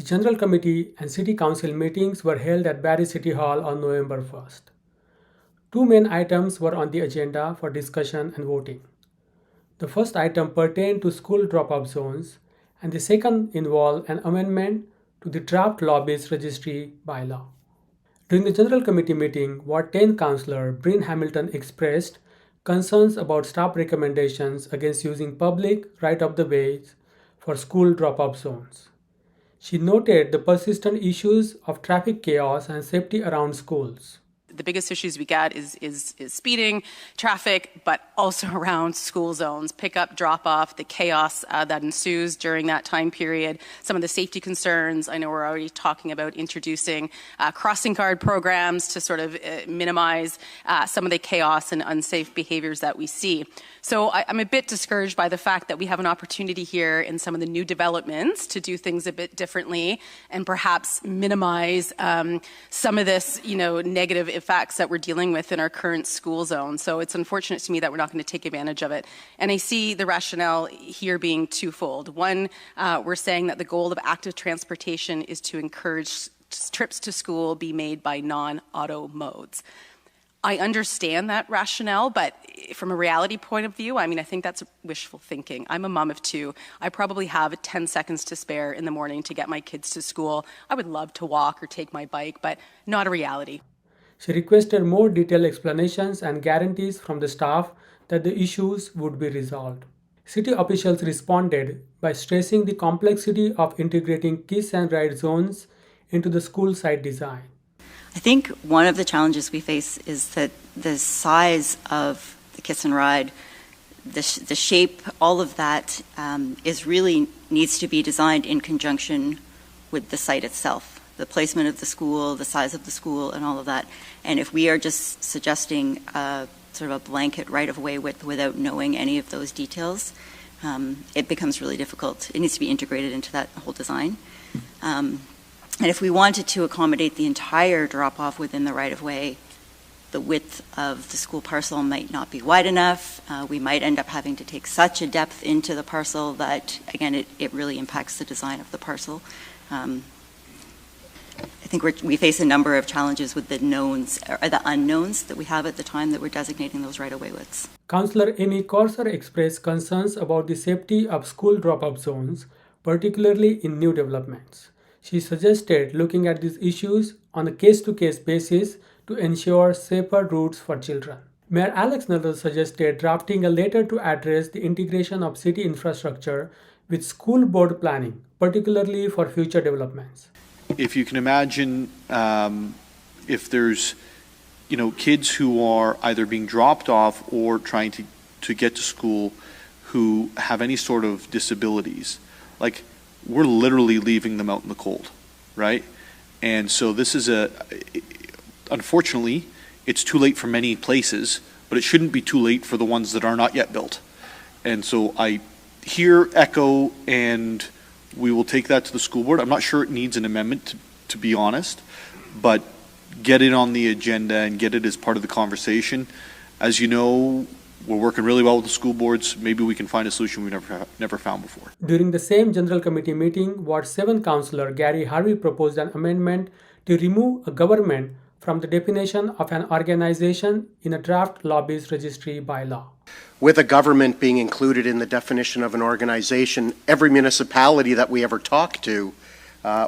General Committee and City Council meetings were held at Barrie City Hall on November 1st. Two main items were on the agenda for discussion and voting. The first item pertained to school drop-off zones, and the second involved an amendment to the draft Lobbyist registry bylaw. During the General Committee meeting, Ward 10 Councillor Barrie Hamilton expressed concerns about staff recommendations against using public right-of-the-ways for school drop-off zones. She noted the persistent issues of traffic chaos and safety around schools. The biggest issues we get is speeding, traffic, but also around school zones, pick-up, drop-off, the chaos that ensues during that time period, some of the safety concerns. I know we're already talking about introducing crossing guard programs to sort of minimize some of the chaos and unsafe behaviors that we see. So I'm a bit discouraged by the fact that we have an opportunity here in some of the new developments to do things a bit differently and perhaps minimize some of this, negative effects that we're dealing with in our current school zone. So it's unfortunate to me that we're not going to take advantage of it. And I see the rationale here being twofold. One, we're saying that the goal of active transportation is to encourage trips to school be made by non-auto modes. I understand that rationale, but from a reality point of view, I think that's wishful thinking. I'm a mom of two. I probably have 10 seconds to spare in the morning to get my kids to school. I would love to walk or take my bike, but not a reality. She requested more detailed explanations and guarantees from the staff that the issues would be resolved. City officials responded by stressing the complexity of integrating kiss and ride zones into the school site design. I think one of the challenges we face is that the size of the kiss and ride, the shape, all of that needs to be designed in conjunction with the site itself, the placement of the school, the size of the school, and all of that. And if we are just suggesting sort of a blanket right-of-way width without knowing any of those details, it becomes really difficult. It needs to be integrated into that whole design. And if we wanted to accommodate the entire drop-off within the right-of-way, the width of the school parcel might not be wide enough. We might end up having to take such a depth into the parcel that, again, it really impacts the design of the parcel. I think we face a number of challenges with the knowns or the unknowns that we have at the time that we're designating those right-of-way widths. Councillor Courser expressed concerns about the safety of school drop-off zones, particularly in new developments. She suggested looking at these issues on a case-to-case basis to ensure safer routes for children. Mayor Alex Nuttall suggested drafting a letter to address the integration of city infrastructure with school board planning, particularly for future developments. If you can imagine, if there's, kids who are either being dropped off or trying to get to school who have any sort of disabilities, we're literally leaving them out in the cold, right? And so this is unfortunately, it's too late for many places, but it shouldn't be too late for the ones that are not yet built. And so I hear echo, and we will take that to the school board. I'm not sure it needs an amendment, to be honest, but get it on the agenda and get it as part of the conversation. As you know, we're working really well with the school boards. Maybe we can find a solution we've never found before. During the same General Committee meeting, Ward 7 Councillor Gary Harvey proposed an amendment to remove a government from the definition of an organization in a draft Lobbyist registry bylaw. With a government being included in the definition of an organization, every municipality that we ever talk to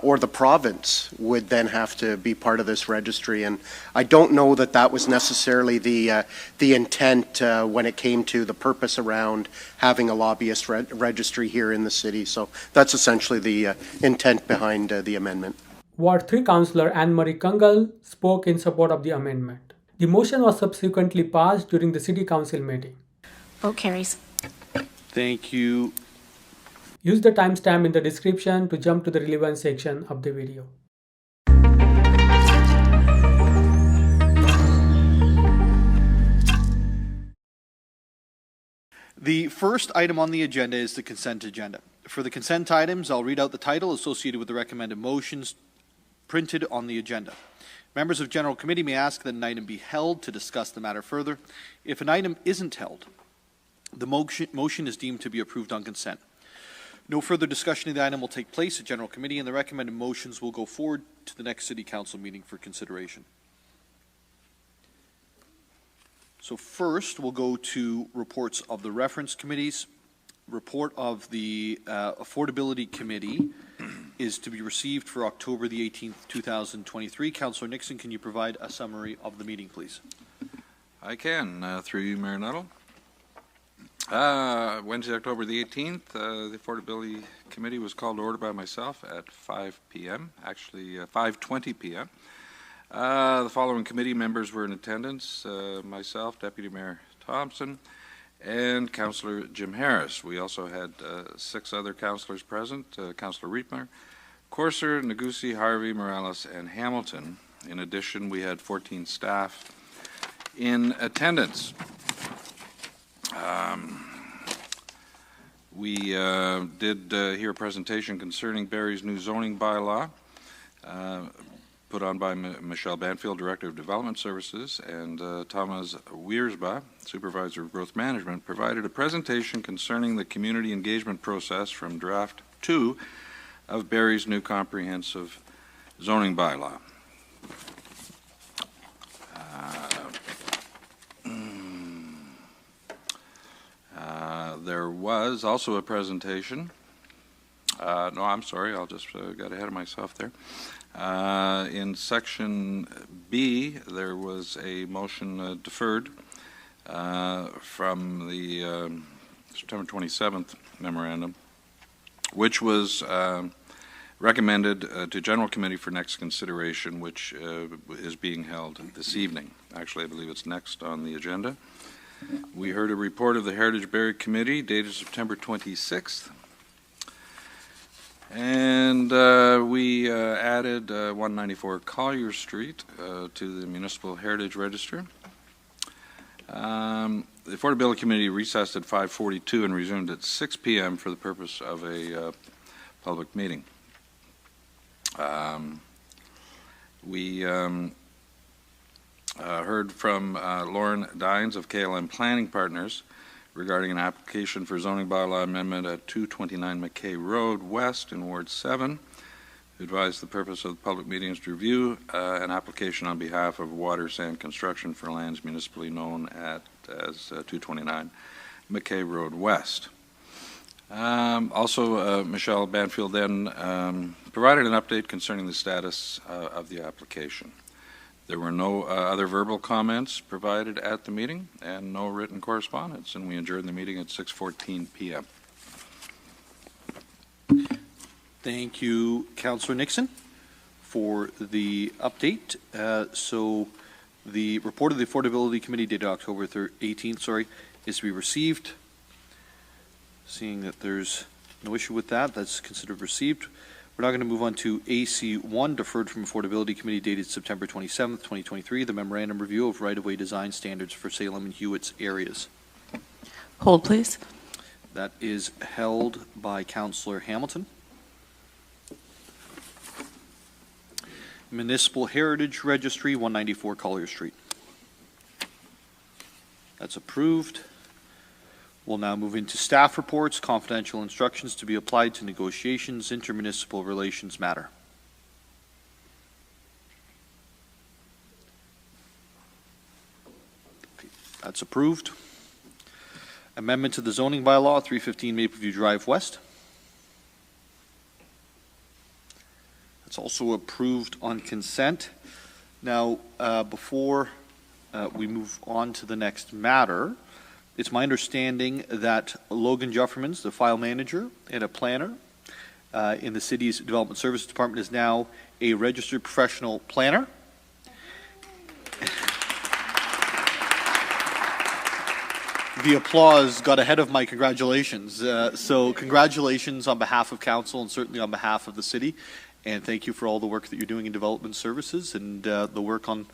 or the province would then have to be part of this registry. And I don't know that that was necessarily the intent when it came to the purpose around having a lobbyist registry here in the city. So that's essentially the intent behind the amendment. Ward 3 Councillor Anne-Marie Kungal spoke in support of the amendment. The motion was subsequently passed during the City Council meeting. Vote carries. Thank you. Use the timestamp in the description to jump to the relevant section of the video. The first item on the agenda is the consent agenda. For the consent items, I'll read out the title associated with the recommended motions printed on the agenda. Members of General Committee may ask that an item be held to discuss the matter further. If an item isn't held, the motion is deemed to be approved on consent. No further discussion of the item will take place at General Committee, and the recommended motions will go forward to the next City Council meeting for consideration. So first, we'll go to reports of the reference committees. Report of the Affordability Committee is to be received for October the 18th, 2023. Councillor Nixon, can you provide a summary of the meeting, please? I can, through you, Mayor Nuttall. Wednesday, October the 18th, the Affordability Committee was called to order by myself at 5 p.m., actually 5:20 p.m. The following committee members were in attendance, myself, Deputy Mayor Thompson, and Councillor Jim Harris. We also had 6 other councillors present, Councillor Rietmer, Courser, Nagusi, Harvey, Morales, and Hamilton. In addition, we had 14 staff in attendance. We did hear a presentation concerning Barrie's new zoning bylaw, put on by Michelle Banfield, Director of Development Services, and Thomas Wiersba, Supervisor of Growth Management, provided a presentation concerning the community engagement process from Draft 2 of Barrie's new comprehensive zoning bylaw. There was also a presentation. No, I'm sorry, I'll just got ahead of myself there. In section B, there was a motion deferred from the September 27th memorandum, which was recommended to General Committee for next consideration, which is being held this evening. Actually, I believe it's next on the agenda. We heard a report of the Heritage Barrie Committee dated September 26th. And we added 194 Collier Street to the Municipal Heritage Register. The Affordability Committee recessed at 5:42 and resumed at 6 p.m. for the purpose of a public meeting. We heard from Lauren Dines of KLM Planning Partners regarding an application for zoning bylaw amendment at 229 McKay Road West in Ward 7. Who advised the purpose of the public meeting is to review an application on behalf of Water Sand Construction for lands municipally known as 229 McKay Road West. Also, Michelle Banfield then provided an update concerning the status of the application. There were no other verbal comments provided at the meeting and no written correspondence, and we adjourned the meeting at 6:14 p.m. Thank you, Councillor Nixon, for the update. So the report of the Affordability Committee dated October 18th, is to be received. Seeing that there's no issue with that, that's considered received. We're now going to move on to AC1, deferred from Affordability Committee dated September 27th, 2023, the Memorandum Review of Right-of-Way Design Standards for Salem and Hewitt's areas. Hold, please. That is held by Councillor Hamilton. Municipal Heritage Registry, 194 Collier Street. That's approved. We'll now move into staff reports, confidential instructions to be applied to negotiations, intermunicipal relations matter. Okay, that's approved. Amendment to the zoning bylaw, 315 Mapleview Drive West. That's also approved on consent. Now, before we move on to the next matter, it's my understanding that Logan Juffermans, the file manager and a planner in the city's Development Services Department, is now a registered professional planner. The applause got ahead of my congratulations. So congratulations on behalf of council and certainly on behalf of the city. And thank you for all the work that you're doing in development services and the work on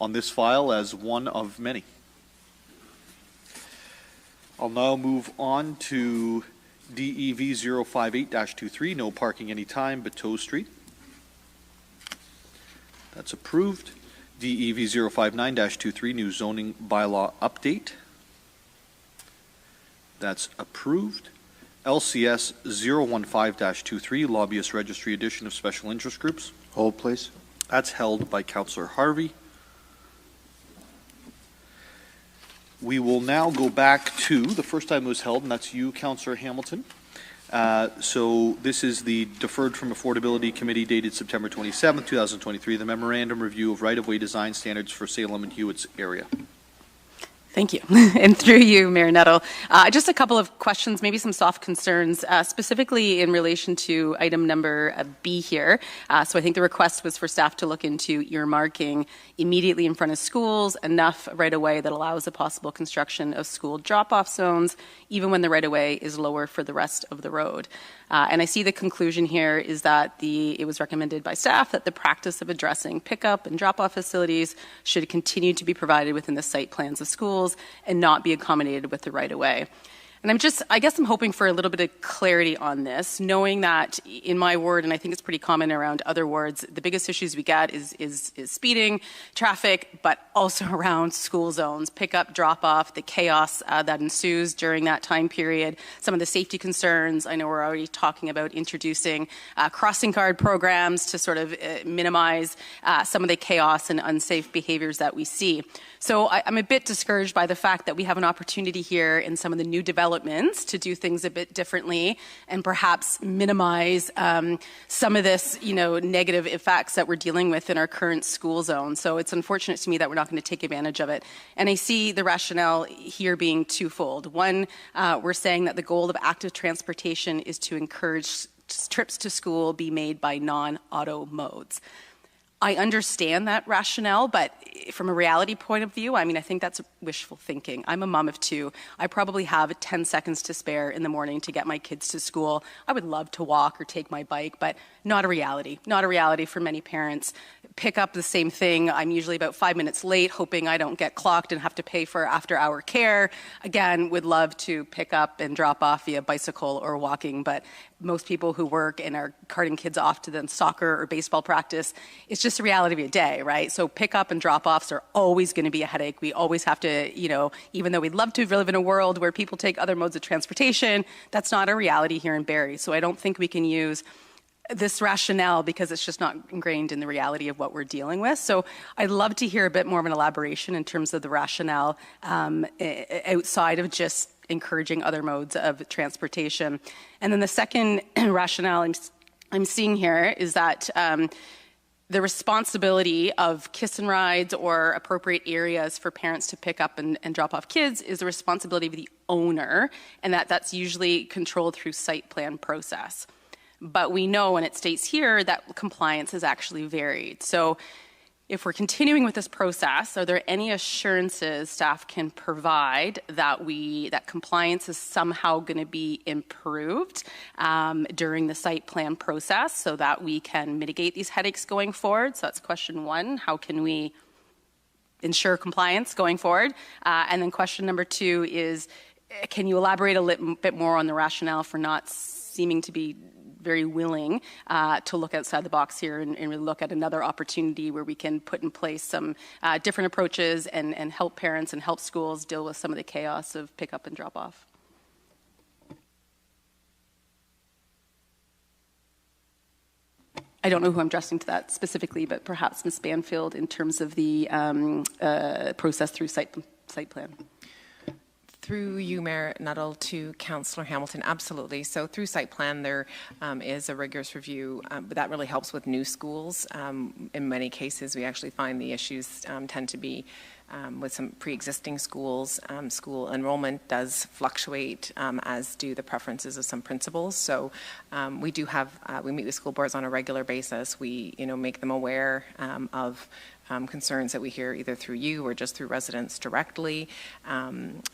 this file as one of many. I'll now move on to DEV 058-23, no parking anytime but Tow Street. That's approved. DEV 059-23, new zoning bylaw update. That's approved. LCS 015-23, Lobbyist Registry Edition of Special Interest Groups. Hold, please. That's held by Councillor Harvey. We will now go back to the first time it was held, and that's you, Councillor Hamilton. So this is the deferred from Affordability Committee dated September 27, 2023, the memorandum review of right-of-way design standards for Salem and Hewitt's area. Thank you. And through you, Mayor Nuttall, just a couple of questions, maybe some soft concerns, specifically in relation to item number B here. So I think the request was for staff to look into earmarking immediately in front of schools enough right away that allows a possible construction of school drop-off zones, even when the right of way is lower for the rest of the road. And I see the conclusion here is that it was recommended by staff that the practice of addressing pickup and drop-off facilities should continue to be provided within the site plans of schools and not be accommodated with the right of way. And I guess I'm hoping for a little bit of clarity on this, knowing that in my ward, and I think it's pretty common around other wards, the biggest issues we get is speeding, traffic, but also around school zones, pick up, drop off, the chaos that ensues during that time period, some of the safety concerns. I know we're already talking about introducing crossing guard programs to sort of minimize some of the chaos and unsafe behaviors that we see. So I'm a bit discouraged by the fact that we have an opportunity here in some of the new developments to do things a bit differently and perhaps minimize some of this, negative effects that we're dealing with in our current school zone. So it's unfortunate to me that we're not going to take advantage of it. And I see the rationale here being twofold. One, we're saying that the goal of active transportation is to encourage trips to school be made by non-auto modes. I understand that rationale, but from a reality point of view, I think that's wishful thinking. I'm a mom of two. I probably have 10 seconds to spare in the morning to get my kids to school. I would love to walk or take my bike, but not a reality. Not a reality for many parents. Pick up the same thing. I'm usually about 5 minutes late, hoping I don't get clocked and have to pay for after-hour care. Again, would love to pick up and drop off via bicycle or walking, but most people who work and are carting kids off to then soccer or baseball practice, it's just a reality of a day, right? So pick up and drop offs are always going to be a headache. We always have to, even though we'd love to live in a world where people take other modes of transportation, that's not a reality here in Barrie. So I don't think we can use this rationale because it's just not ingrained in the reality of what we're dealing with. So I'd love to hear a bit more of an elaboration in terms of the rationale outside of just encouraging other modes of transportation. And then the second rationale I'm seeing here is that the responsibility of kiss and rides or appropriate areas for parents to pick up and drop off kids is the responsibility of the owner, and that's usually controlled through site plan process. But we know, and it states here, that compliance has actually varied. So if we're continuing with this process, are there any assurances staff can provide that compliance is somehow going to be improved during the site plan process so that we can mitigate these headaches going forward? So that's question one. How can we ensure compliance going forward? And then question number two is, can you elaborate a little bit more on the rationale for not seeming to be very willing to look outside the box here and really look at another opportunity where we can put in place some different approaches and help parents and help schools deal with some of the chaos of pick up and drop off? I don't know who I'm addressing to that specifically, but perhaps Ms. Banfield in terms of the process through site plan. Through you, Mayor Nuttall, to Councillor Hamilton, absolutely. So through site plan, there is a rigorous review, but that really helps with new schools. In many cases, we actually find the issues tend to be with some pre-existing schools. School enrollment does fluctuate, as do the preferences of some principals. So we do have, we meet with school boards on a regular basis. We, make them aware of concerns that we hear either through you or just through residents directly.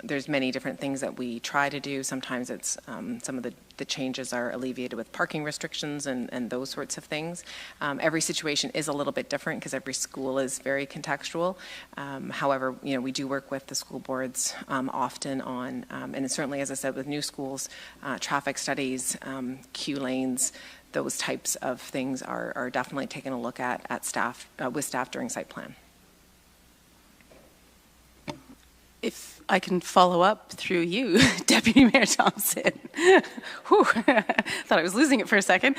There's many different things that we try to do. Sometimes it's some of the changes are alleviated with parking restrictions and those sorts of things. Every situation is a little bit different because every school is very contextual. However, we do work with the school boards often on, and certainly, as I said, with new schools, traffic studies, queue lanes, those types of things are definitely taken a look at staff with staff during site plan. If I can follow up through you, Deputy Mayor Thompson. Whew, thought I was losing it for a second.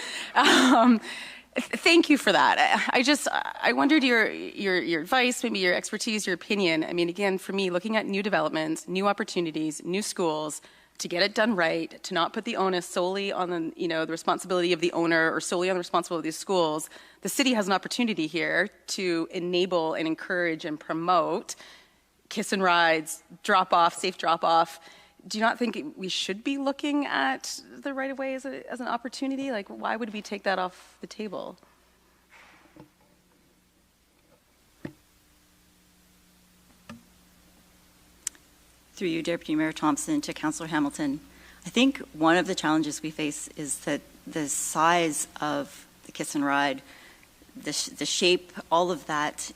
Thank you for that. I wondered your advice, maybe your expertise, your opinion. I mean, again, for me, looking at new developments, new opportunities, new schools, to get it done right, to not put the onus solely on the responsibility of the owner or solely on the responsibility of these schools, the city has an opportunity here to enable and encourage and promote kiss and rides, safe drop off. Do you not think we should be looking at the right of way as an opportunity? Like, why would we take that off the table? Through you, Deputy Mayor Thompson, to Councillor Hamilton, I think one of the challenges we face is that the size of the kiss and ride, the shape, all of that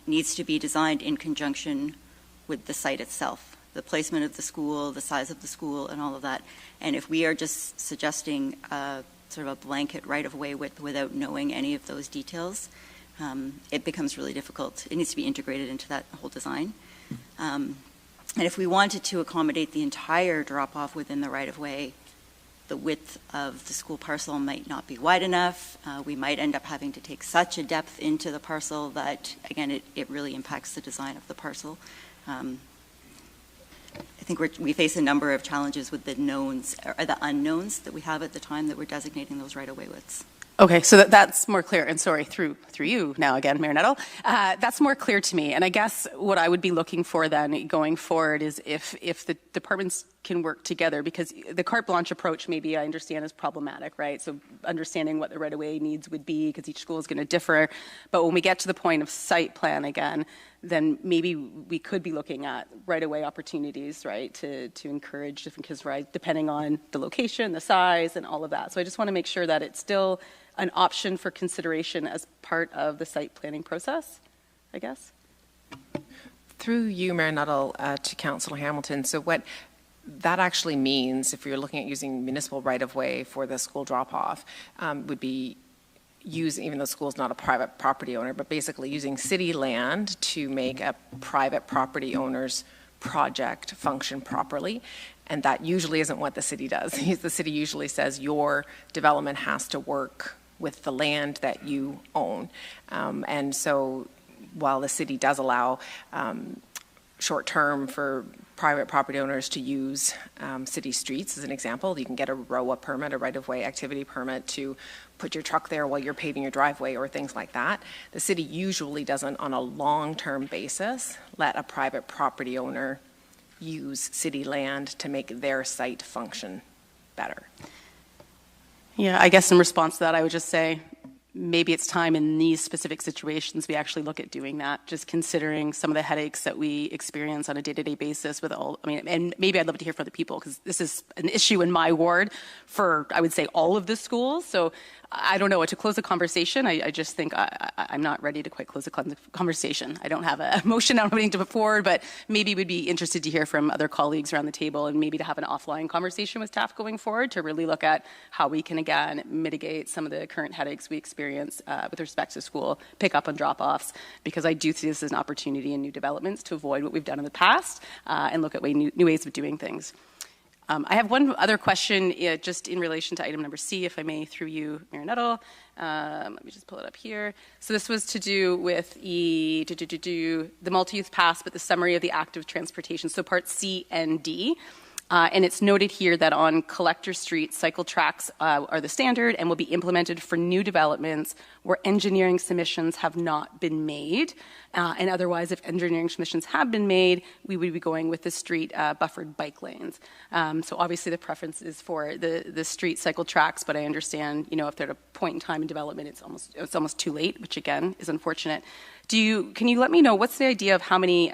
needs to be designed in conjunction with the site itself, the placement of the school, the size of the school, and all of that. And if we are just suggesting sort of a blanket right-of-way width without knowing any of those details, it becomes really difficult. It needs to be integrated into that whole design. And if we wanted to accommodate the entire drop-off within the right-of-way, the width of the school parcel might not be wide enough. We might end up having to take such a depth into the parcel that, again, it really impacts the design of the parcel. I think we face a number of challenges with the knowns or the unknowns that we have at the time that we're designating those right-of-way widths. Okay, so that's more clear, and sorry, through you now again, Mayor Nuttall, that's more clear to me. And I guess what I would be looking for then going forward is if the departments can work together, because the carte blanche approach maybe I understand is problematic, right? So understanding what the right-of-way needs would be, because each school is going to differ. But when we get to the point of site plan again, then maybe we could be looking at right-of-way opportunities, right, to encourage different kids rides depending on the location, the size, and all of that. So I just want to make sure that it's still an option for consideration as part of the site planning process, I guess. Through you, Mayor Nuttall, to Councillor Hamilton. So what that actually means, if you're looking at using municipal right-of-way for the school drop-off, would be using, even though the school's not a private property owner, but basically using city land to make a private property owner's project function properly. And that usually isn't what the city does. The city usually says your development has to work with the land that you own. And so while the city does allow short-term for private property owners to use city streets, as an example, you can get a ROA permit, a right-of-way activity permit, to put your truck there while you're paving your driveway or things like that. The city usually doesn't, on a long-term basis, let a private property owner use city land to make their site function better. Yeah, I guess in response to that, I would just say maybe it's time in these specific situations we actually look at doing that, just considering some of the headaches that we experience on a day-to-day basis with and maybe I'd love to hear from other people, because this is an issue in my ward for, I would say, all of the schools. So I don't know, to close the conversation, I just think I'm not ready to quite close the conversation. I don't have a motion I'm willing to put forward, but maybe we'd be interested to hear from other colleagues around the table and maybe to have an offline conversation with staff going forward to really look at how we can, again, mitigate some of the current headaches we experience with respect to school pick-up and drop-offs, because I do see this as an opportunity in new developments to avoid what we've done in the past and look at new ways of doing things. I have one other question just in relation to item number C, if I may, through you, Mayor Nuttall. Let me just pull it up here. So this was to do with the multi-use pass, but the summary of the active transportation, so part C and D. And it's noted here that on Collector Street, cycle tracks are the standard and will be implemented for new developments where engineering submissions have not been made. And otherwise, if engineering submissions have been made, we would be going with the street buffered bike lanes. So obviously the preference is for the street cycle tracks, but I understand, if they're at a point in time in development, it's almost too late, which again is unfortunate. Can you let me know what's the idea of how many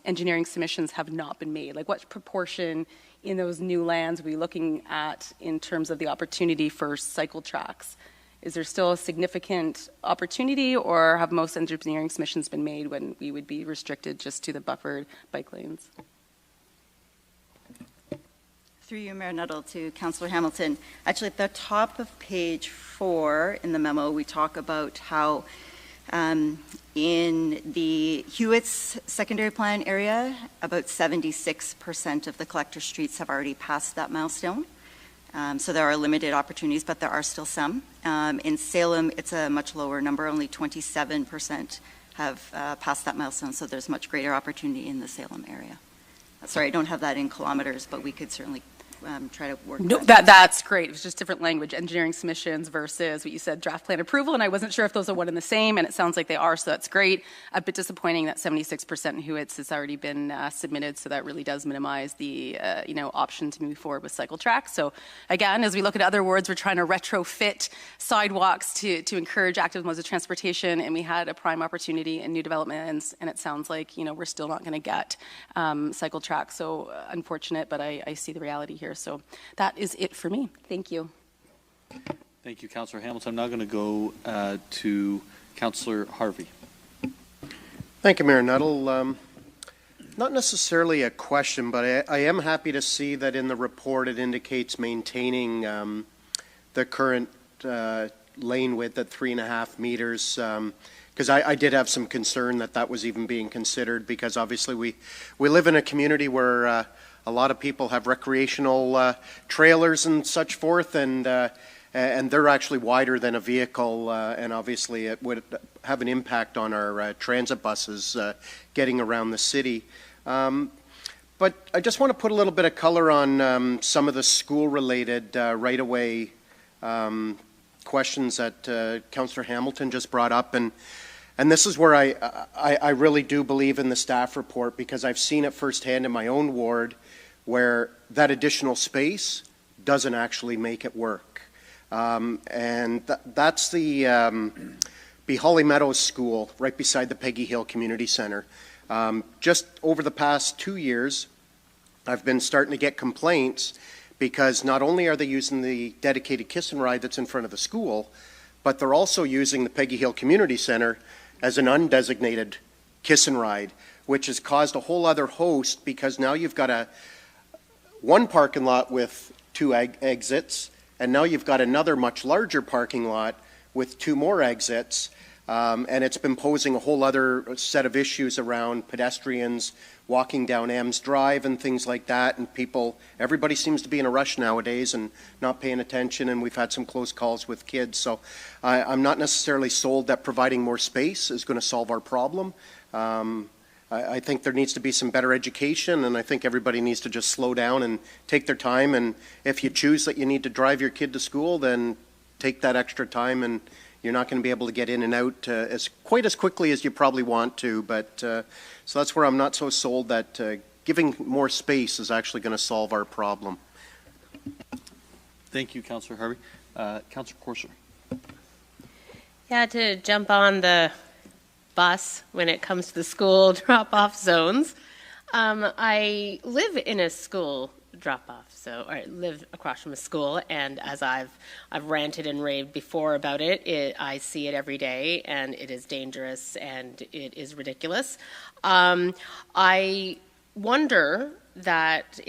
engineering submissions have not been made? Like what proportion in those new lands are we looking at in terms of the opportunity for cycle tracks? Is there still a significant opportunity, or have most engineering submissions been made when we would be restricted just to the buffered bike lanes? Through you, Mayor Nuttall, to Councillor Hamilton. Actually, at the top of page 4 in the memo, we talk about how In the Hewitt's secondary plan area, about 76% of the collector streets have already passed that milestone. So there are limited opportunities, but there are still some. In Salem, it's a much lower number. Only 27% have passed that milestone, so there's much greater opportunity in the Salem area. Sorry, I don't have that in kilometers, but we could certainly try to work. No, that's great. It was just different language, engineering submissions versus what you said, draft plan approval, and I wasn't sure if those are one and the same, and it sounds like they are, so that's great. A bit disappointing that 76% in Hewitt's has already been submitted, so that really does minimize the option to move forward with cycle tracks. So again, as we look at other words, we're trying to retrofit sidewalks to encourage active modes of transportation, and we had a prime opportunity in new developments, and it sounds like we're still not going to get cycle tracks. So unfortunate, but I see the reality here. So that is it for me. Thank you. Thank you, Councillor Hamilton. I'm now going to go to Councillor Harvey. Thank you, Mayor Nuttall. Not necessarily a question, but I am happy to see that in the report it indicates maintaining the current lane width at 3.5 meters. Because I did have some concern that was even being considered, because obviously we live in a community where a lot of people have recreational trailers and such forth, and they're actually wider than a vehicle, and obviously it would have an impact on our transit buses getting around the city. But I just want to put a little bit of color on some of the school-related right-of-way questions that Councillor Hamilton just brought up, and this is where I really do believe in the staff report, because I've seen it firsthand in my own ward, where that additional space doesn't actually make it work. And that's the Holly Meadows School, right beside the Peggy Hill Community Center. Just over the past 2 years, I've been starting to get complaints, because not only are they using the dedicated kiss and ride that's in front of the school, but they're also using the Peggy Hill Community Center as an undesignated kiss and ride, which has caused a whole other host, because now you've got one parking lot with 2 exits, and now you've got another much larger parking lot with 2 more exits, and it's been posing a whole other set of issues around pedestrians walking down Ames Drive and things like that, and everybody seems to be in a rush nowadays and not paying attention, and we've had some close calls with kids. So I'm not necessarily sold that providing more space is going to solve our problem. I think there needs to be some better education, and I think everybody needs to just slow down and take their time, and if you choose that you need to drive your kid to school, then take that extra time, and you're not going to be able to get in and out quite as quickly as you probably want to. But so that's where I'm not so sold that giving more space is actually going to solve our problem. Thank you, Councillor Harvey. Councillor Courser. Yeah, to jump on the bus when it comes to the school drop-off zones. I live in a school drop-off, or I live across from a school, and as I've ranted and raved before about it, I see it every day, and it is dangerous and it is ridiculous. I wonder that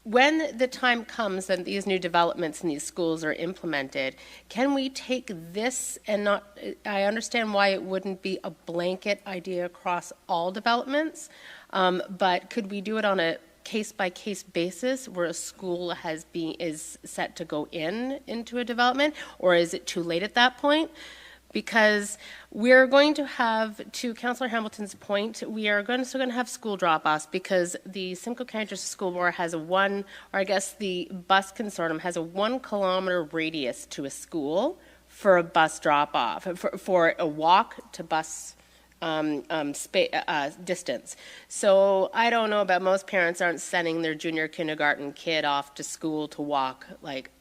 when the time comes that these new developments in these schools are implemented, can we take this and not, I understand why it wouldn't be a blanket idea across all developments, but could we do it on a case-by-case basis where a school is set to go into a development, or is it too late at that point? Because we're going to have, to Councillor Hamilton's point, we are still going to have school drop-offs, because the Simcoe County School Board has the bus consortium has a 1 kilometer radius to a school for a bus drop-off, for a walk to bus distance. So I don't know about most parents aren't sending their junior kindergarten kid off to school to walk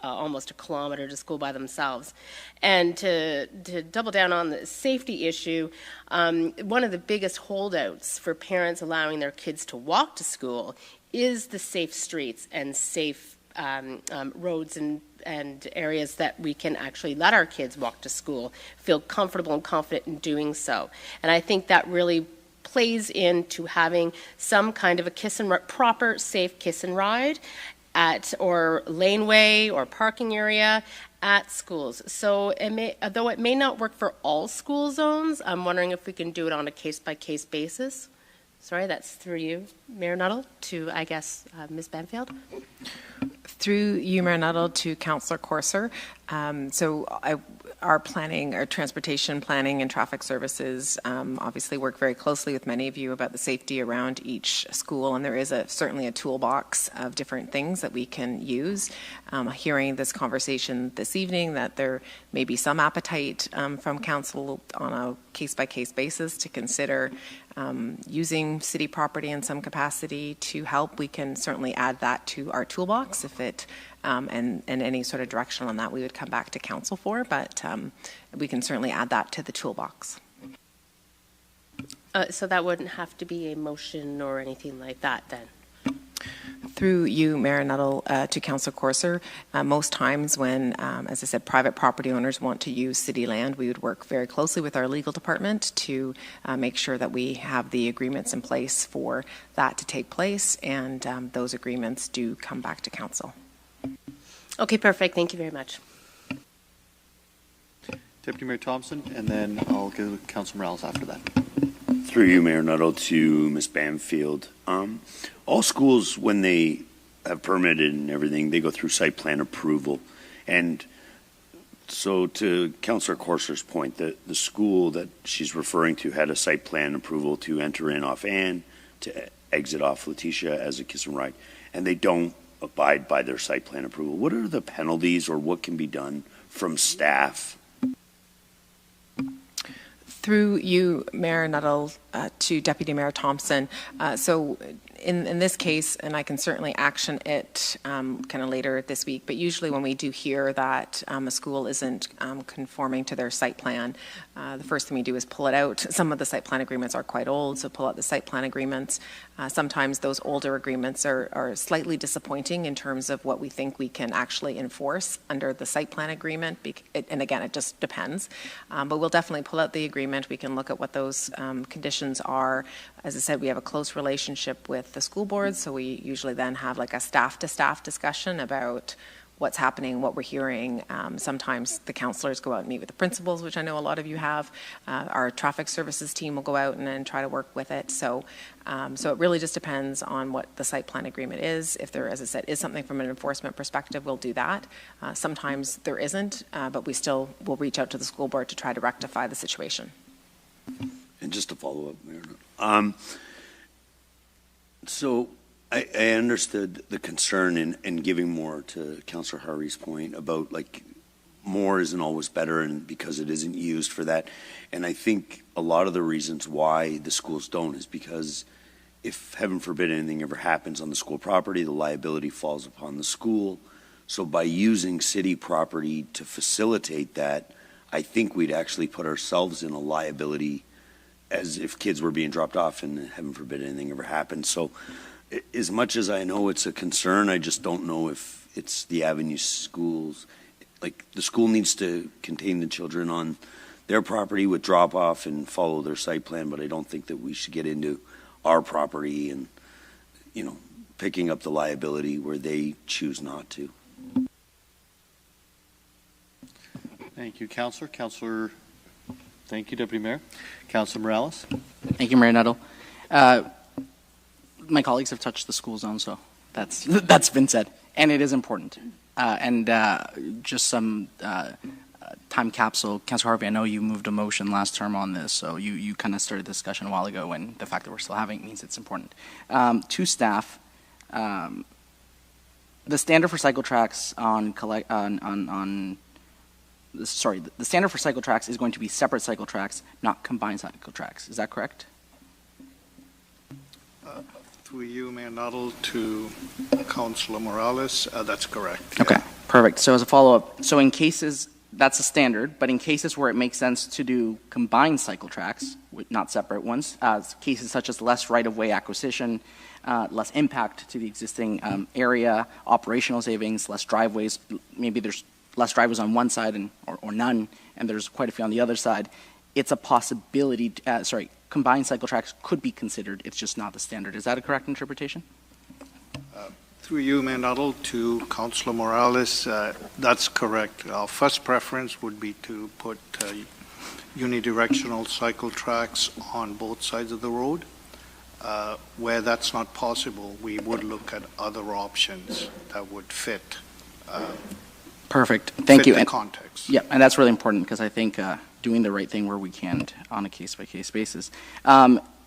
almost a kilometer to school by themselves. And to double down on the safety issue, one of the biggest holdouts for parents allowing their kids to walk to school is the safe streets and safe roads and areas that we can actually let our kids walk to school, feel comfortable and confident in doing so. And I think that really plays into having some kind of a proper, safe kiss and ride or laneway or parking area at schools. So though it may not work for all school zones, I'm wondering if we can do it on a case-by-case basis. Sorry, that's through you, Mayor Nuttall, to, I guess, Ms. Banfield. Through you, Mayor Nuttall, to Councillor Courser. Our planning, our transportation planning and traffic services obviously work very closely with many of you about the safety around each school, and there is certainly a toolbox of different things that we can use. Hearing this conversation this evening, that there may be some appetite from council on a case-by-case basis to consider using city property in some capacity to help. We can certainly add that to our toolbox if it and any sort of direction on that we would come back to council for, but we can certainly add that to the toolbox. So that wouldn't have to be a motion or anything like that then? Through you, Mayor Nuttall, to Councillor Courser, most times when, as I said, private property owners want to use city land, we would work very closely with our legal department to make sure that we have the agreements in place for that to take place, and those agreements do come back to council. Okay, perfect. Thank you very much. Deputy Mayor Thompson, and then I'll go to Councillor Morales after that. Through you, Mayor Nuttall, to Ms. Banfield. All schools, when they have permitted and everything, they go through site plan approval. And so to Councillor Courser's point, the school that she's referring to had a site plan approval to enter in off Ann, to exit off Letitia as a kiss and ride, and they don't abide by their site plan approval. What are the penalties, or what can be done from staff? Through you, Mayor Nuttall, to Deputy Mayor Thompson. So in this case, and I can certainly action it kind of later this week, but usually when we do hear that a school isn't conforming to their site plan, the first thing we do is pull it out. Some of the site plan agreements are quite old, so pull out the site plan agreements. Sometimes those older agreements are slightly disappointing in terms of what we think we can actually enforce under the site plan agreement, and again, it just depends. But we'll definitely pull out the agreement. We can look at what those conditions are. As I said, we have a close relationship with the school board, so we usually then have like a staff-to-staff discussion about what's happening, what we're hearing. Sometimes the councillors go out and meet with the principals, which I know a lot of you have. Our traffic services team will go out and then try to work with it. So it really just depends on what the site plan agreement is. If there, as I said, is something from an enforcement perspective, we'll do that. Sometimes there isn't, but we still will reach out to the school board to try to rectify the situation. And just to follow up, Mayor, so I understood the concern in giving more, to Councillor Harvey's point about like more isn't always better, and because it isn't used for that. And I think a lot of the reasons why the schools don't is because if, heaven forbid, anything ever happens on the school property, the liability falls upon the school. So by using city property to facilitate that, I think we'd actually put ourselves in a liability as if kids were being dropped off and, heaven forbid, anything ever happened. So as much as I know it's a concern, I just don't know if it's the avenue schools. Like, the school needs to contain the children on their property with drop off and follow their site plan, but I don't think that we should get into our property and, you know, picking up the liability where they choose not to. Thank you, Councillor. Councillor, thank you, Deputy Mayor. Councillor Morales. Thank you, Mayor Nuttall. My colleagues have touched the school zone, so that's been said, and it is important. Just some time capsule. Councillor Harvey, I know you moved a motion last term on this, so you kind of started the discussion a while ago, and the fact that we're still having it means it's important. To staff, the standard for cycle tracks the standard for cycle tracks is going to be separate cycle tracks, not combined cycle tracks. Is that correct? Through you, Mayor Nuttall, to Councillor Morales, that's correct. Yeah. Okay, perfect. So as a follow-up, so in cases, that's a standard, but in cases where it makes sense to do combined cycle tracks, not separate ones, cases such as less right-of-way acquisition, less impact to the existing area, operational savings, less driveways, maybe there's less driveways on one side or none, and there's quite a few on the other side, it's a possibility, combined cycle tracks could be considered, it's just not the standard. Is that a correct interpretation? Through you, Mayor Nuttall, to Councillor Morales, that's correct. Our first preference would be to put unidirectional cycle tracks on both sides of the road. Where that's not possible, we would look at other options that would fit. Perfect. Thank you. The And, context. yeah, and that's really important because I think doing the right thing where we can on a case-by-case basis.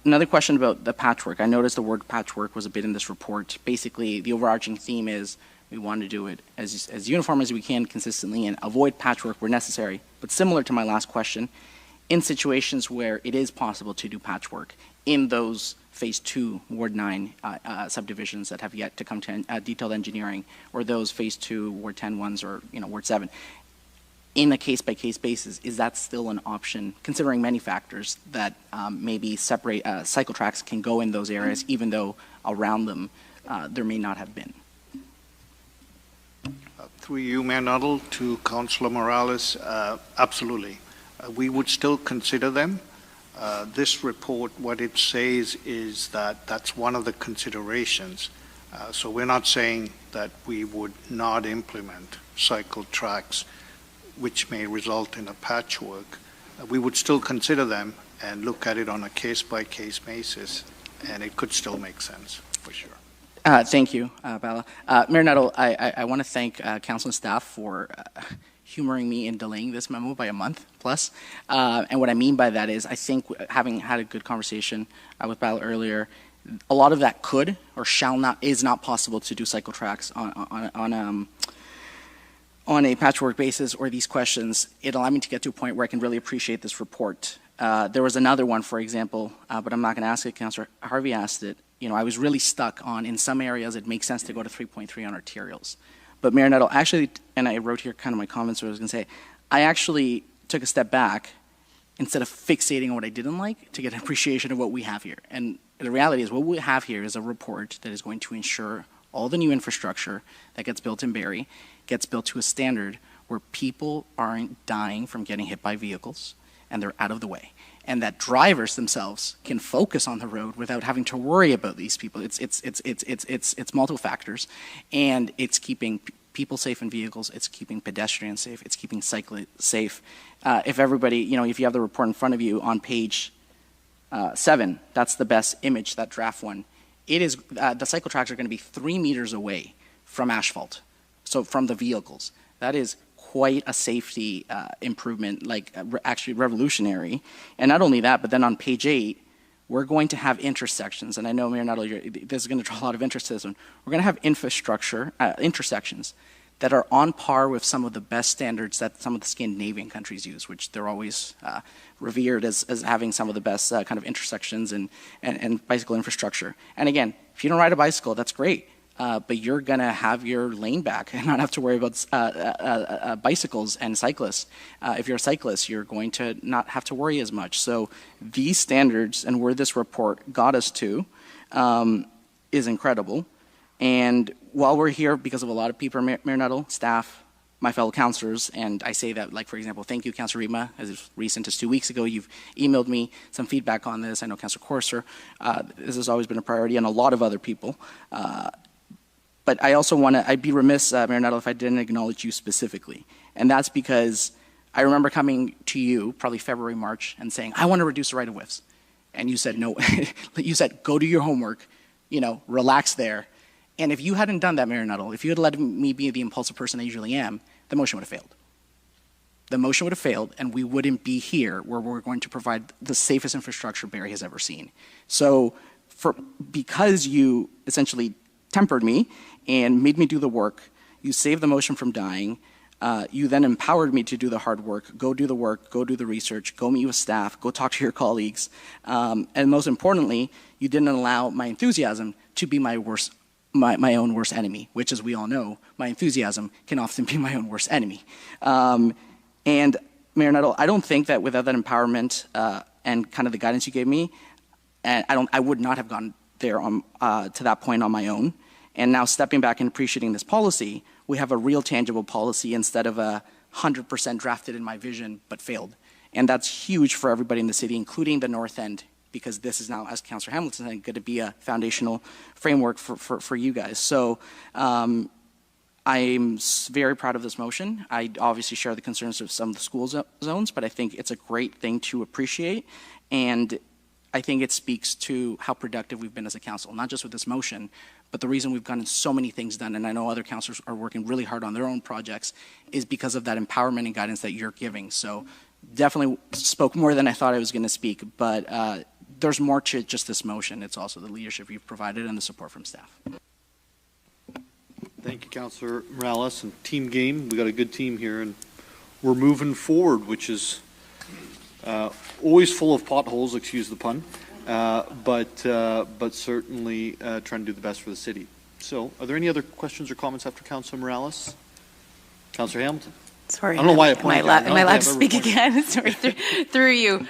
Another question about the patchwork. I noticed the word patchwork was a bit in this report. Basically, the overarching theme is we want to do it as uniform as we can consistently and avoid patchwork where necessary. But similar to my last question, in situations where it is possible to do patchwork in those Phase 2, Ward 9 subdivisions that have yet to come to detailed engineering, or those Phase 2, Ward 10 ones, or Ward 7, in a case-by-case basis, is that still an option, considering many factors that maybe separate cycle tracks can go in those areas, even though around them there may not have been? Through you, Mayor Nuttall, to Councillor Morales, absolutely. We would still consider them. This report, what it says is that that's one of the considerations. So we're not saying that we would not implement cycle tracks which may result in a patchwork. We would still consider them and look at it on a case-by-case basis, and it could still make sense, for sure. Thank you, Bala. Mayor Nuttall, I want to thank council and staff for humoring me in delaying this memo by a month plus. And what I mean by that is I think having had a good conversation with Bala earlier, a lot of that could or is not possible to do cycle tracks on a patchwork basis or these questions. It allowed me to get to a point where I can really appreciate this report. There was another one, for example, but I'm not going to ask it. Councillor Harvey asked it. I was really stuck on, in some areas, it makes sense to go to 3.3 on arterials. But Mayor Nuttall, actually, and I wrote here kind of my comments what I was going to say, I actually took a step back instead of fixating on what I didn't like to get an appreciation of what we have here. And the reality is what we have here is a report that is going to ensure all the new infrastructure that gets built in Barrie gets built to a standard where people aren't dying from getting hit by vehicles and they're out of the way. And that drivers themselves can focus on the road without having to worry about these people. It's multiple factors, and it's keeping people safe in vehicles, it's keeping pedestrians safe, it's keeping cyclists safe. If everybody, if you have the report in front of you on page 7, that's the best image, that draft one. It is, the cycle tracks are going to be 3 meters away from asphalt, so from the vehicles. That is quite a safety improvement, actually revolutionary. And not only that, but then on page 8, we're going to have intersections. And I know, Mayor Nuttall, this is going to draw a lot of interest to this one. We're going to have intersections that are on par with some of the best standards that some of the Scandinavian countries use, which they're always revered as having some of the best kind of intersections and bicycle infrastructure. And again, if you don't ride a bicycle, that's great. But you're going to have your lane back and not have to worry about bicycles and cyclists. If you're a cyclist, you're going to not have to worry as much. So these standards and where this report got us to is incredible. And while we're here, because of a lot of people, Mayor Nuttall, staff, my fellow councillors, and I say that, for example, thank you, Councillor Rima, as recent as 2 weeks ago, you've emailed me some feedback on this. I know Councillor Courser, this has always been a priority, and a lot of other people. But I also want to, I'd be remiss, Mayor Nuttall, if I didn't acknowledge you specifically. And that's because I remember coming to you, probably February, March, and saying, I want to reduce the right of whiffs. And you said, no. You said, go do your homework, relax there. And if you hadn't done that, Mayor Nuttall, if you had let me be the impulsive person I usually am, the motion would have failed. The motion would have failed, and we wouldn't be here where we're going to provide the safest infrastructure Barrie has ever seen. So because you essentially tempered me and made me do the work, you saved the motion from dying, you then empowered me to do the hard work, go do the work, go do the research, go meet with staff, go talk to your colleagues, and most importantly, you didn't allow my enthusiasm to be my own worst enemy, which, as we all know, my enthusiasm can often be my own worst enemy. And Mayor Nuttall, I don't think that without that empowerment and kind of the guidance you gave me, I would not have gone there to that point on my own. And now stepping back and appreciating this policy, we have a real tangible policy instead of 100% drafted in my vision but failed. And that's huge for everybody in the city, including the North End because this is now, as Councillor Hamilton said, going to be a foundational framework for you guys. So I'm very proud of this motion. I obviously share the concerns of some of the school zones, but I think it's a great thing to appreciate, and I think it speaks to how productive we've been as a council, not just with this motion, but the reason we've gotten so many things done, and I know other councillors are working really hard on their own projects, is because of that empowerment and guidance that you're giving. So definitely spoke more than I thought I was going to speak, but there's more to just this motion. It's also the leadership you've provided and the support from staff. Thank you, Councillor Morales, and team game. We got a good team here, and we're moving forward, which is always full of potholes, excuse the pun, but certainly trying to do the best for the city. So, are there any other questions or comments after Councillor Morales? Councillor Hamilton. Sorry, I don't know why I pointed. Am I allowed to speak again? Sorry, through you.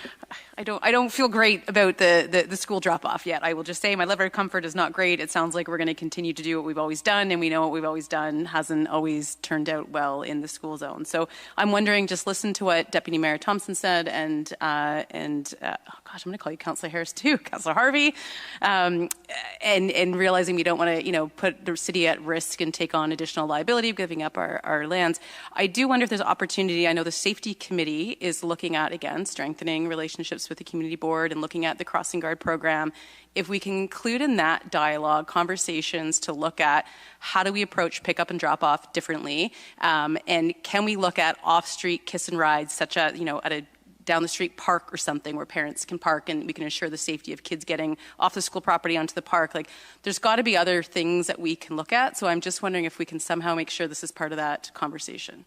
I don't feel great about the school drop-off yet. I will just say my level of comfort is not great. It sounds like we're going to continue to do what we've always done, and we know what we've always done hasn't always turned out well in the school zone. So I'm wondering, just listen to what Deputy Mayor Thompson said, and oh gosh, I'm going to call you Councillor Harris too, Councillor Harvey, and realizing we don't want to put the city at risk and take on additional liability of giving up our lands. I do wonder if there's opportunity. I know the safety committee is looking at, again, strengthening relationships with the community board and looking at the crossing guard program. If we can include in that dialogue conversations to look at how do we approach pick up and drop off differently, and can we look at off-street kiss and rides, such as at a down the street park or something where parents can park and we can ensure the safety of kids getting off the school property onto the park. Like, there's got to be other things that we can look at. So I'm just wondering if we can somehow make sure this is part of that conversation.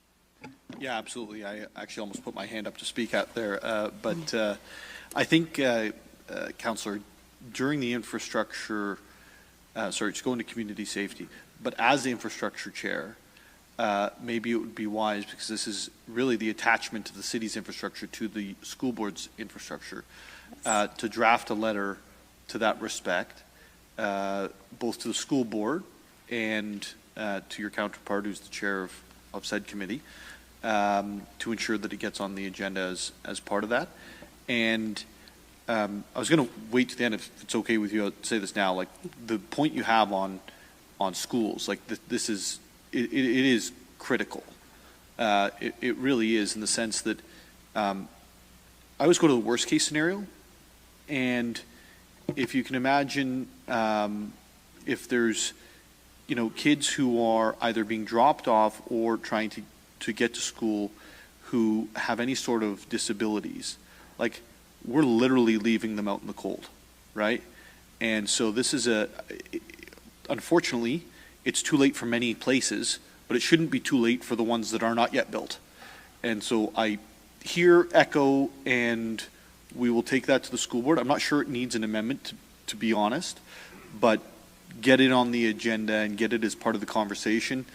Yeah, absolutely. I actually almost put my hand up to speak out there, but I think, Councillor, during the infrastructure, just going to community safety, but as the infrastructure chair, maybe it would be wise, because this is really the attachment to the city's infrastructure to the school board's infrastructure, to draft a letter to that respect, both to the school board and to your counterpart, who's the chair of said committee, to ensure that it gets on the agenda as part of that. And I was going to wait to the end, if it's okay with you, I'll say this now, like the point you have on schools, like this is, it is critical. It really is, in the sense that I always go to the worst case scenario, and if you can imagine if there's kids who are either being dropped off or trying to get to school who have any sort of disabilities, like, we're literally leaving them out in the cold, right? And so this is unfortunately, it's too late for many places, but it shouldn't be too late for the ones that are not yet built. And so I hear echo, and we will take that to the school board. I'm not sure it needs an amendment, to be honest, but get it on the agenda and get it as part of the conversation.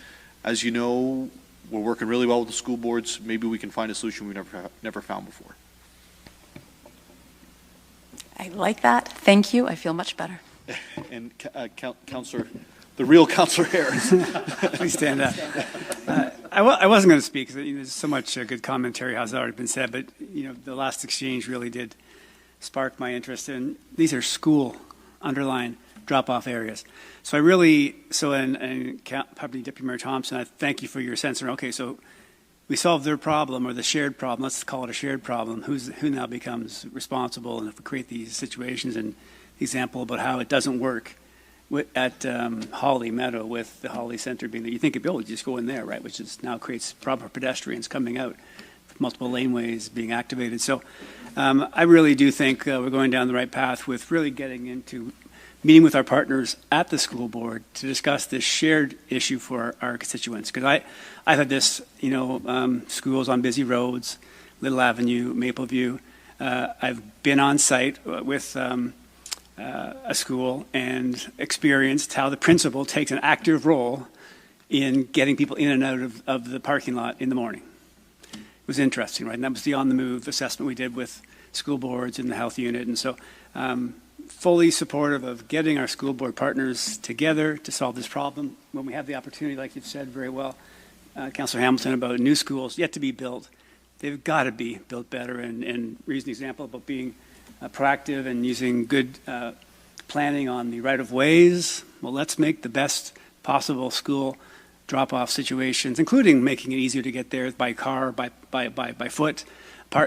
As you know, we're working really well with the school boards. Maybe we can find a solution we've never found before. I like that. Thank you. I feel much better. And Councillor, the real Councillor Harris. Please stand up. I wasn't going to speak because there's so much good commentary has already been said, but the last exchange really did spark my interest in. These are school underlined drop-off areas. So and Deputy Mayor Thompson, I thank you for your sense around, okay, so we solve their problem, or the shared problem, let's call it a shared problem, who now becomes responsible, and if we create these situations, and the example about how it doesn't work at Holly Meadow, with the Holly Center being there, you think, you just go in there, right, which is now creates proper pedestrians coming out, multiple laneways being activated. So I really do think we're going down the right path with really getting into meeting with our partners at the school board to discuss this shared issue for our constituents. Because I've had this, schools on busy roads, Little Avenue, Mapleview. I've been on site with a school and experienced how the principal takes an active role in getting people in and out of the parking lot in the morning. It was interesting, right? And that was the on-the-move assessment we did with school boards and the health unit. And so fully supportive of getting our school board partners together to solve this problem. When we have the opportunity, like you've said very well, Councillor Hamilton, about new schools yet to be built, they've got to be built better. And Reed's an example about being proactive and using good planning on the right-of-ways. Well, let's make the best possible school drop-off situations, including making it easier to get there by car, by foot,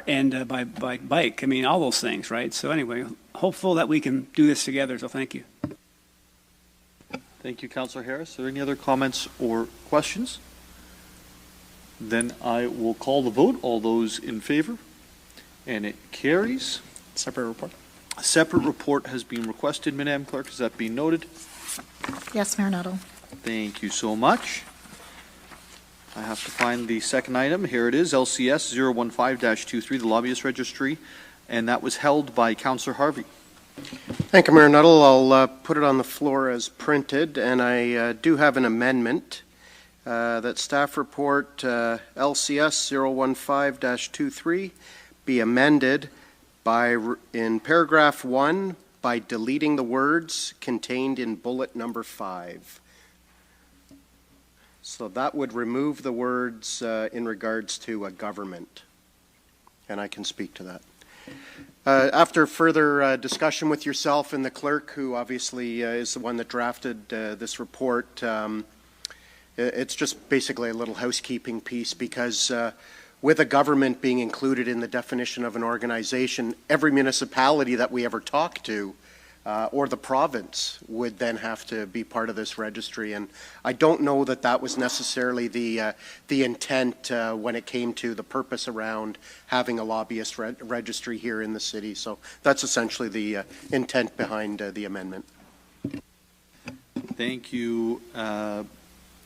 and by bike. I mean, all those things, right? So anyway, hopeful that we can do this together, so thank you. Thank you, Councillor Harris. Are there any other comments or questions? Then I will call the vote. All those in favor? And it carries. Separate report. A separate report has been requested, Madam Clerk. Is that being noted? Yes, Mayor Nuttall. Thank you so much. I have to find the second item. Here it is, LCS 015-23, the Lobbyist Registry, and that was held by Councillor Harvey. Thank you, Mayor Nuttall. I'll put it on the floor as printed, and I do have an amendment that staff report LCS 015-23 be amended by, in paragraph 1, by deleting the words contained in bullet number 5. So that would remove the words in regards to a government, and I can speak to that. After further discussion with yourself and the clerk, who obviously is the one that drafted this report, it's just basically a little housekeeping piece, because with a government being included in the definition of an organization, every municipality that we ever talk to or the province would then have to be part of this registry. And I don't know that that was necessarily the intent when it came to the purpose around having a lobbyist registry here in the city. So that's essentially the intent behind the amendment. Thank you,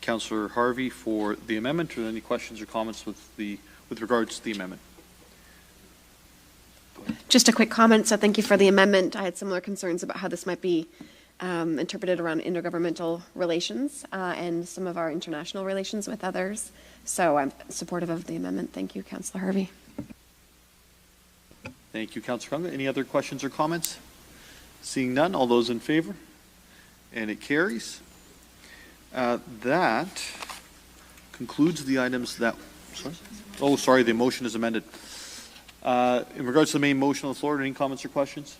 Councillor Harvey, for the amendment. Are there any questions or comments with regards to the amendment? Just a quick comment. So thank you for the amendment. I had similar concerns about how this might be interpreted around intergovernmental relations and some of our international relations with others. So I'm supportive of the amendment. Thank you, Councillor Harvey. Thank you, Councillor Kunga. Any other questions or comments? Seeing none, all those in favor? And it carries. That concludes the items that, sorry, the motion is amended. In regards to the main motion on the floor, any comments or questions?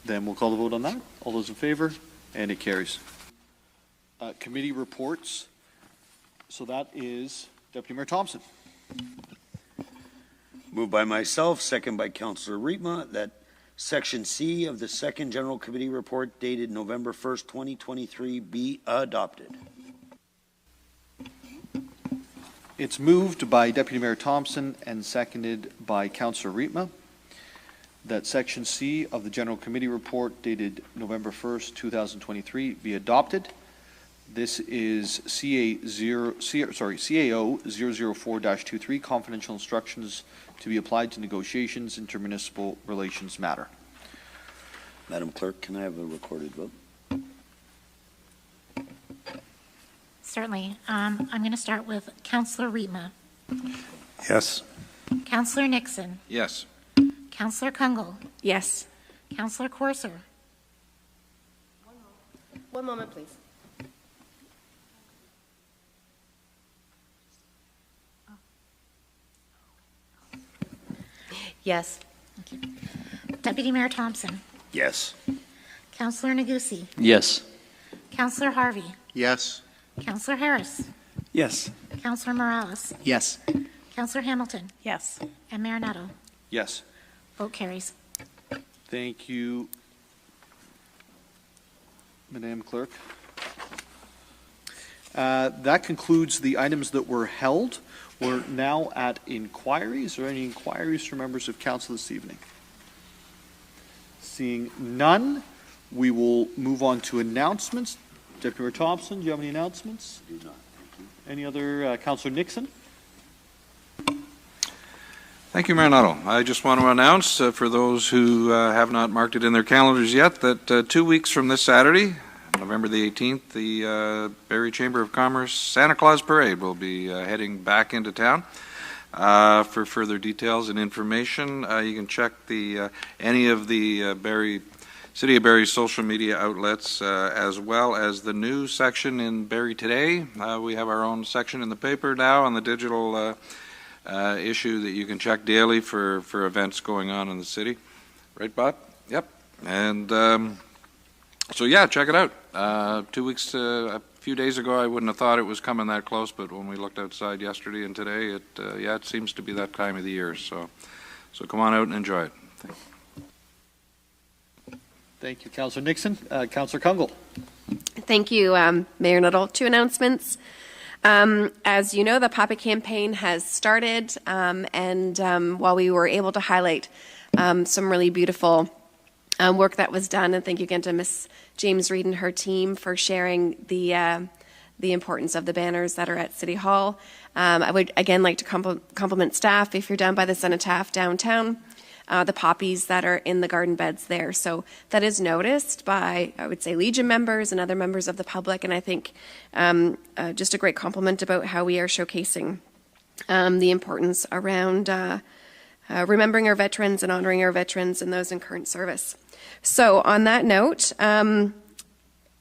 Then we'll call the vote on that. All those in favor? And it carries. Committee reports. So that is Deputy Mayor Thompson. Moved by myself, second by Councillor Rietma, that Section C of the Second General Committee Report dated November 1st, 2023 be adopted. It's moved by Deputy Mayor Thompson and seconded by Councillor Rietma that Section C of the General Committee Report dated November 1st, 2023 be adopted. This is CAO 004-23, confidential instructions to be applied to negotiations, intermunicipal relations matter. Madam Clerk, can I have a recorded vote? Certainly. I'm going to start with Councillor Rietma. Yes. Councillor Nixon. Yes. Councillor Kungle. Yes. Councillor Courser. One moment, please. Yes. Okay. Deputy Mayor Thompson. Yes. Councillor Negussi. Yes. Councillor Harvey. Yes. Councillor Harris. Yes. Councillor Morales. Yes. Councillor Hamilton. Yes. And Mayor Nuttall. Yes. Vote carries. Thank you, Madam Clerk. That concludes the items that were held. We're now at inquiries. Are there any inquiries from members of council this evening? Seeing none, we will move on to announcements. Deputy Mayor Thompson, do you have any announcements? I do not. Thank you. Any other? Councillor Nixon? Thank you, Mayor Nuttall. I just want to announce for those who have not marked it in their calendars yet that 2 weeks from this Saturday, November the 18th, the Barrie Chamber of Commerce Santa Claus Parade will be heading back into town. For further details and information, you can check any of the City of Barrie's social media outlets, as well as the news section in Barrie Today. We have our own section in the paper now on the digital issue that you can check daily for events going on in the city. Right, Bob? Yep. And so, yeah, check it out. 2 weeks, a few days ago, I wouldn't have thought it was coming that close, but when we looked outside yesterday and today, it seems to be that time of the year. So come on out and enjoy it. Thank you, Councillor Nixon. Councillor Kungle. Thank you, Mayor Nuttall. 2 announcements. As you know, the Papa campaign has started, and while we were able to highlight some really beautiful work that was done, and thank you again to Miss James Reed and her team for sharing the importance of the banners that are at City Hall. I would again like to compliment staff if you're down by the Cenotaph downtown. The poppies that are in the garden beds there. So that is noticed by, I would say, Legion members and other members of the public, and I think just a great compliment about how we are showcasing the importance around remembering our veterans and honoring our veterans and those in current service. So on that note,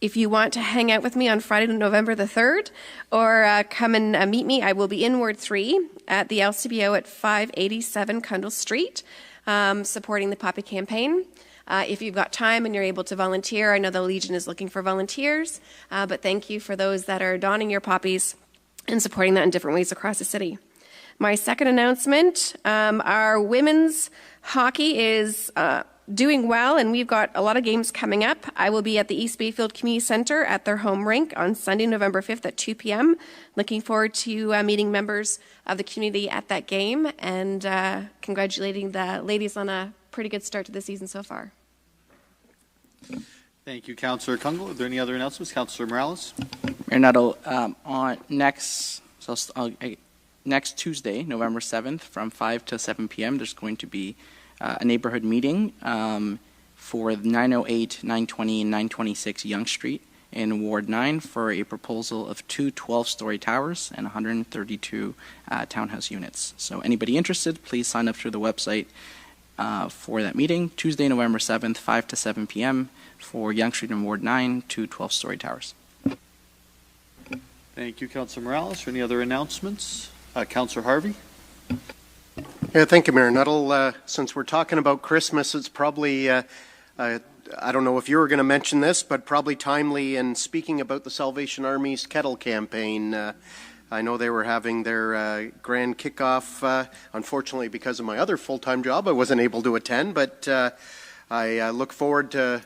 if you want to hang out with me on Friday, November the 3rd, or come and meet me, I will be in Ward 3 at the LCBO at 587 Cundall Street, supporting the Poppy campaign. If you've got time and you're able to volunteer, I know the Legion is looking for volunteers, but thank you for those that are donning your poppies and supporting that in different ways across the city. My second announcement, our women's hockey is doing well, and we've got a lot of games coming up. I will be at the East Bayfield Community Centre at their home rink on Sunday, November 5th at 2 p.m. Looking forward to meeting members of the community at that game and congratulating the ladies on a pretty good start to the season so far. Thank you, Councillor Kungle. Are there any other announcements? Councillor Morales. Mayor Nuttall, on next Tuesday, November 7th, from 5 to 7 p.m., there's going to be a neighborhood meeting for 908, 920, and 926 Yonge Street in Ward 9 for a proposal of 2 12-story towers and 132 townhouse units. So anybody interested, please sign up through the website for that meeting, Tuesday, November 7th, 5 to 7 p.m. for Yonge Street in Ward 9, 2 12-story towers. Thank you, Councillor Morales. Any other announcements? Councillor Harvey. Yeah, thank you, Mayor Nuttall. Since we're talking about Christmas, it's probably, I don't know if you were going to mention this, but probably timely in speaking about the Salvation Army's kettle campaign. I know they were having their grand kickoff. Unfortunately, because of my other full-time job, I wasn't able to attend, but I look forward to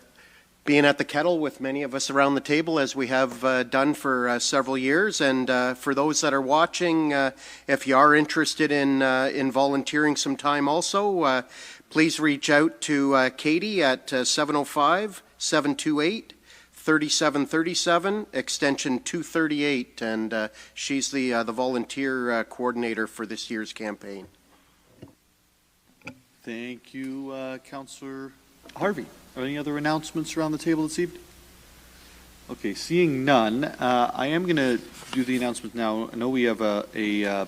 being at the kettle with many of us around the table as we have done for several years. And for those that are watching, if you are interested in volunteering some time also, please reach out to Katie at 705-728-3737, extension 238, and she's the volunteer coordinator for this year's campaign. Thank you, Councillor Harvey. Are there any other announcements around the table this evening? Okay, seeing none, I am going to do the announcement now. I know we have a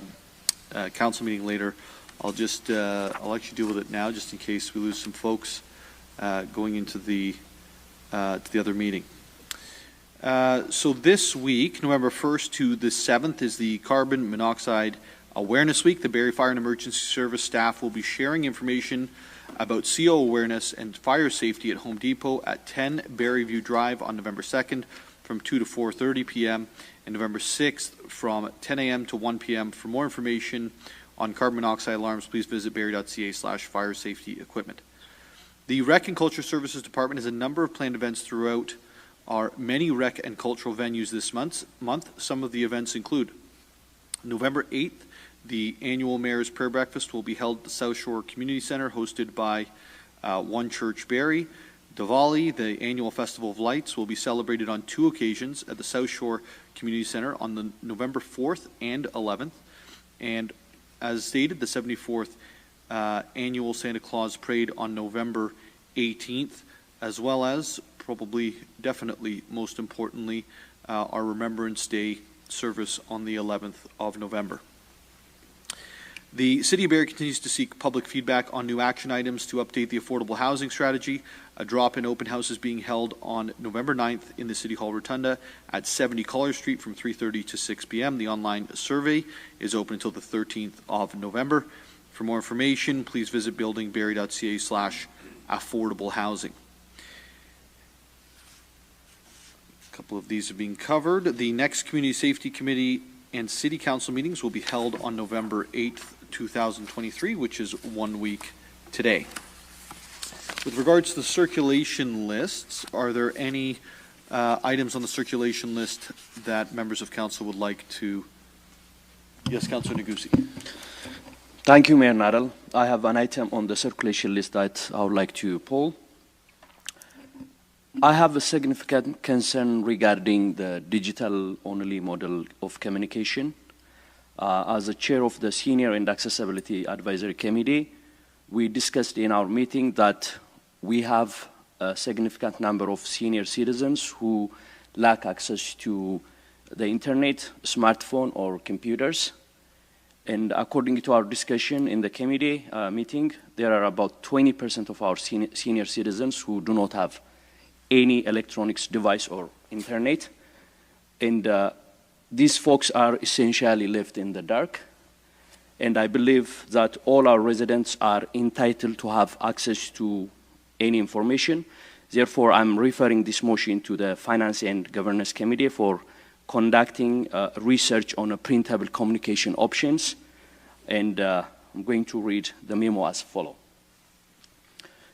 council meeting later. I'll let you deal with it now, just in case we lose some folks going into the other meeting. So this week, November 1st to the 7th, is the Carbon Monoxide Awareness Week. The Barrie Fire and Emergency Service staff will be sharing information about CO awareness and fire safety at Home Depot at 10 Barrieview Drive on November 2nd from 2 to 4:30 p.m. and November 6th from 10 a.m. to 1 p.m. For more information on carbon monoxide alarms, please visit barrie.ca/fire safety equipment. The Rec and Culture Services Department has a number of planned events throughout our many rec and cultural venues this month. Some of the events include November 8th, the annual Mayor's Prayer Breakfast will be held at the South Shore Community Centre, hosted by One Church Barrie. Diwali, the annual Festival of Lights, will be celebrated on 2 occasions at the South Shore Community Centre on the November 4th and 11th. And as stated, the 74th annual Santa Claus Parade on November 18th, as well as, definitely most importantly, our Remembrance Day service on the 11th of November. The City of Barrie continues to seek public feedback on new action items to update the affordable housing strategy. A drop-in open house is being held on November 9th in the City Hall Rotunda at 70 Collier Street from 3:30 to 6 p.m. The online survey is open until the 13th of November. For more information, please visit buildingbarrie.ca/affordable housing. A couple of these are being covered. The next Community Safety Committee and City Council meetings will be held on November 8th, 2023, which is 1 week today. With regards to the circulation lists, are there any items on the circulation list that members of council would like to? Yes, Councillor Negussi. Thank you, Mayor Nuttall. I have an item on the circulation list that I would like to pull. I have a significant concern regarding the digital-only model of communication. As the chair of the Senior and Accessibility Advisory Committee, we discussed in our meeting that we have a significant number of senior citizens who lack access to the internet, smartphone, or computers. And according to our discussion in the committee meeting, there are about 20% of our senior citizens who do not have any electronics device or internet. And these folks are essentially left in the dark. And I believe that all our residents are entitled to have access to any information. Therefore, I'm referring this motion to the Finance and Governance Committee for conducting research on printable communication options. And I'm going to read the memo as follows.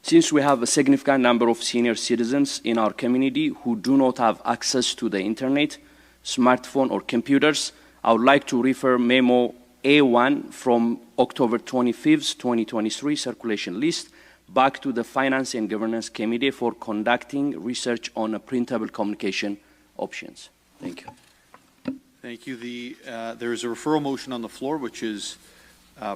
Since we have a significant number of senior citizens in our community who do not have access to the internet, smartphone, or computers, I would like to refer memo A1 from October 25th, 2023 circulation list back to the Finance and Governance Committee for conducting research on printable communication options. Thank you. Thank you. There is a referral motion on the floor, which is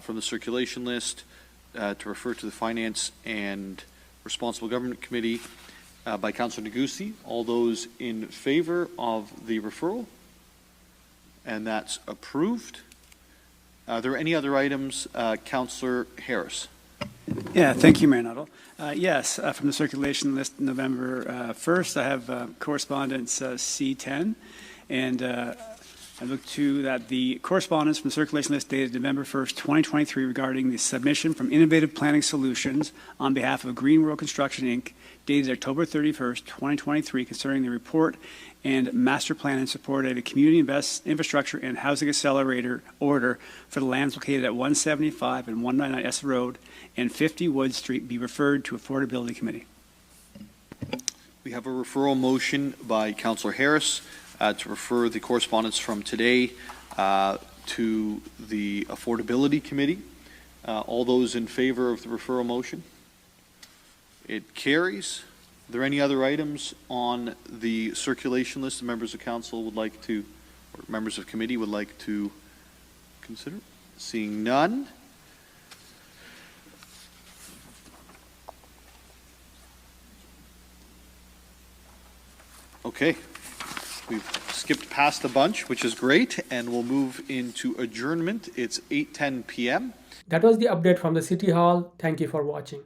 from the circulation list to refer to the Finance and Responsible Government Committee by Councillor Negussi. All those in favor of the referral? And that's approved. Are there any other items? Councillor Harris. Yeah, thank you, Mayor Nuttall. Yes, from the circulation list, November 1st, I have correspondence C10, and I look to that the correspondence from the circulation list dated November 1st, 2023 regarding the submission from Innovative Planning Solutions on behalf of Green World Construction, Inc., dated October 31st, 2023, concerning the report and master plan in support of a community infrastructure and housing accelerator order for the lands located at 175 and 199 S Road and 50 Wood Street be referred to Affordability Committee. We have a referral motion by Councillor Harris to refer the correspondence from today to the Affordability Committee. All those in favor of the referral motion? It carries. Are there any other items on the circulation list that members of council would like to, or members of committee would like to consider? Seeing none. Okay. We've skipped past a bunch, which is great, and we'll move into adjournment. It's 8:10 p.m. That was the update from the City Hall. Thank you for watching.